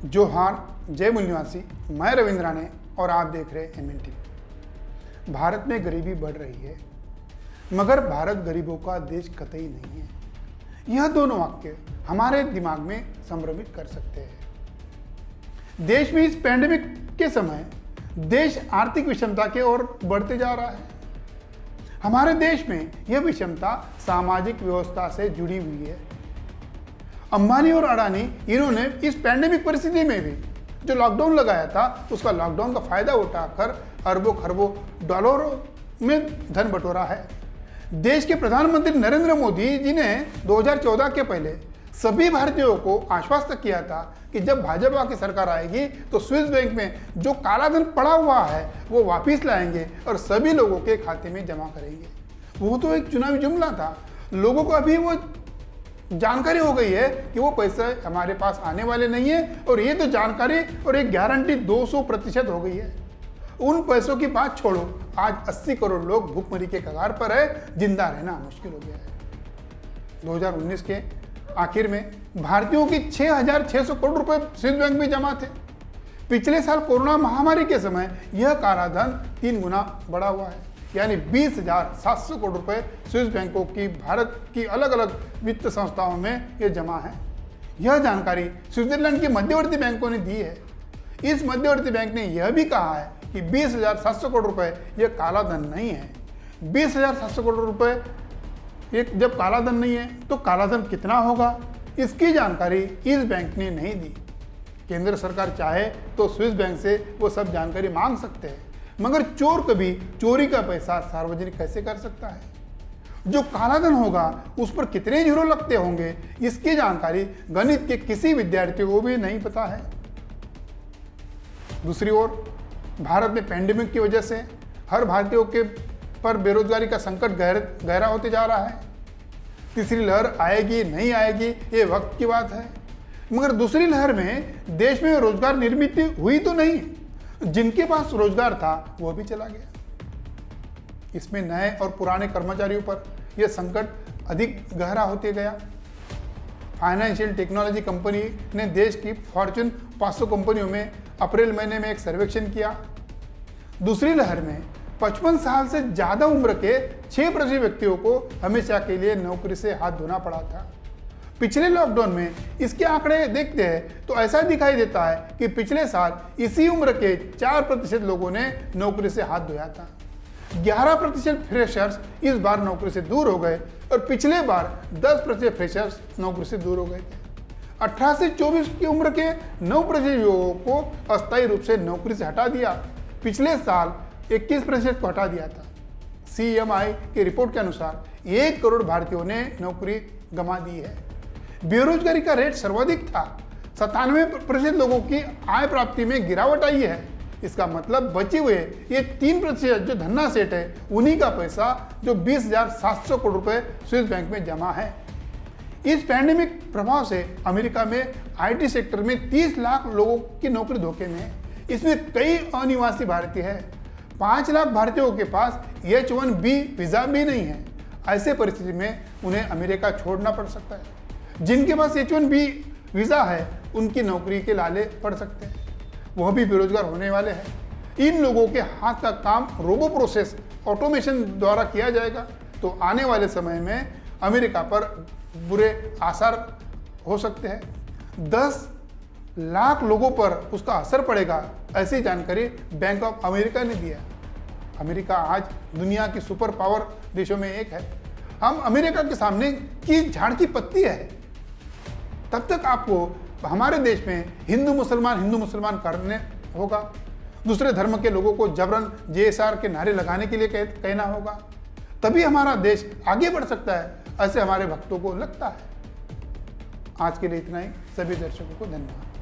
जोहार, जय मूल निवासी। मैं रविंद्र राणे और आप देख रहे हैं MNTV। भारत में गरीबी बढ़ रही है, मगर भारत गरीबों का देश कतई नहीं है। यह दोनों वाक्य हमारे दिमाग में संभ्रमित कर सकते हैं। देश में इस पैंडेमिक के समय देश आर्थिक विषमता की ओर बढ़ते जा रहा है। हमारे देश में यह विषमता सामाजिक व्यवस्था से जुड़ी हुई है। अंबानी और अडानी इन्होंने इस पैंडेमिक परिस्थिति में भी जो लॉकडाउन लगाया था, उसका लॉकडाउन का फायदा उठाकर अरबों खरबों डॉलरों में धन बटोरा है। देश के प्रधानमंत्री नरेंद्र मोदी जी ने 2014 के पहले सभी भारतीयों को आश्वस्त किया था कि जब भाजपा की सरकार आएगी तो स्विस बैंक में जो काला धन पड़ा हुआ है वो वापस लाएंगे और सभी लोगों के खाते में जमा करेंगे। वो तो एक चुनावी जुमला था। लोगों को अभी वो जानकारी हो गई है कि वो पैसे हमारे पास आने वाले नहीं है, और ये तो जानकारी और एक गारंटी 200% हो गई है। उन पैसों की बात छोड़ो, आज 80 करोड़ लोग भूखमरी के कगार पर है। जिंदा रहना मुश्किल हो गया है। 2019 के आखिर में भारतीयों की 6,600 करोड़ रुपए स्विस बैंक में जमा थे। पिछले साल कोरोना महामारी के समय यह कालाधन 3 गुना बढ़ा हुआ है, यानी 20,700 करोड़ रुपए स्विस बैंकों की भारत की अलग अलग वित्त संस्थाओं में यह जमा है। यह जानकारी स्विट्जरलैंड की मध्यवर्ती बैंकों ने दी है। इस मध्यवर्ती बैंक ने यह भी कहा है कि 20,700 करोड़ रुपए यह काला धन नहीं है। 20,700 करोड़ रुपए एक जब काला धन नहीं है तो काला धन कितना होगा, इसकी जानकारी इस बैंक ने नहीं दी। केंद्र सरकार चाहे तो स्विस बैंक से वो सब जानकारी मांग सकते हैं, मगर चोर कभी चोरी का पैसा सार्वजनिक कैसे कर सकता है? जो काला धन होगा उस पर कितने जीरो लगते होंगे, इसकी जानकारी गणित के किसी विद्यार्थी को भी नहीं पता है। दूसरी ओर भारत में पैंडेमिक की वजह से हर भारतीयों के पर बेरोजगारी का संकट गहरा होते जा रहा है। तीसरी लहर आएगी नहीं आएगी ये वक्त की बात है, मगर दूसरी लहर में देश में रोजगार निर्मित हुई तो नहीं, जिनके पास रोजगार था वो भी चला गया। इसमें नए और पुराने कर्मचारियों पर यह संकट अधिक गहरा होते गया। फाइनेंशियल टेक्नोलॉजी कंपनी ने देश की फॉर्च्यून 500 कंपनियों में अप्रैल महीने में एक सर्वेक्षण किया। दूसरी लहर में 55 साल से ज्यादा उम्र के 6% व्यक्तियों को हमेशा के लिए नौकरी से हाथ धोना पड़ा था। पिछले लॉकडाउन में इसके आंकड़े देखते हैं तो ऐसा दिखाई देता है कि पिछले साल इसी उम्र के 4% लोगों ने नौकरी से हाथ धोया था। 11% फ्रेशर्स इस बार नौकरी से दूर हो गए और पिछले बार 10% फ्रेशर्स नौकरी से दूर हो गए थे। 18 से 24 की उम्र के 9% युवाओं को अस्थायी रूप से नौकरी से हटा दिया। पिछले साल 21% को हटा दिया था। CMI की रिपोर्ट के अनुसार 1 करोड़ भारतीयों ने नौकरी गंवा दी है। बेरोजगारी का रेट सर्वाधिक था। 97% लोगों की आय प्राप्ति में गिरावट आई है। इसका मतलब बचे हुए ये 3% जो धन्ना सेठ है, उन्हीं का पैसा जो 20,700 करोड़ रुपए स्विस बैंक में जमा है। इस पैंडेमिक प्रभाव से अमेरिका में IT सेक्टर में 30 लाख लोगों की नौकरी धोखे में है। इसमें कई अनिवासी भारतीय है। 5 लाख भारतीयों के पास H-1B वीजा भी नहीं है। ऐसे परिस्थिति में उन्हें अमेरिका छोड़ना पड़ सकता है। जिनके पास H-1B वीजा है उनकी नौकरी के लाले पड़ सकते हैं, वह भी बेरोजगार होने वाले हैं। इन लोगों के हाथ का काम रोबो प्रोसेस ऑटोमेशन द्वारा किया जाएगा, तो आने वाले समय में अमेरिका पर बुरे आसार हो सकते हैं। 10 लाख लोगों पर उसका असर पड़ेगा, ऐसी जानकारी बैंक ऑफ अमेरिका ने दिया। अमेरिका आज दुनिया की सुपर पावर देशों में एक है। हम अमेरिका के सामने की झाड़ की पत्ती है। तब तक आपको हमारे देश में हिंदू मुसलमान करने होगा। दूसरे धर्म के लोगों को जबरन JSR के नारे लगाने के लिए कहना होगा, तभी हमारा देश आगे बढ़ सकता है, ऐसे हमारे भक्तों को लगता है। आज के लिए इतना ही। सभी दर्शकों को धन्यवाद।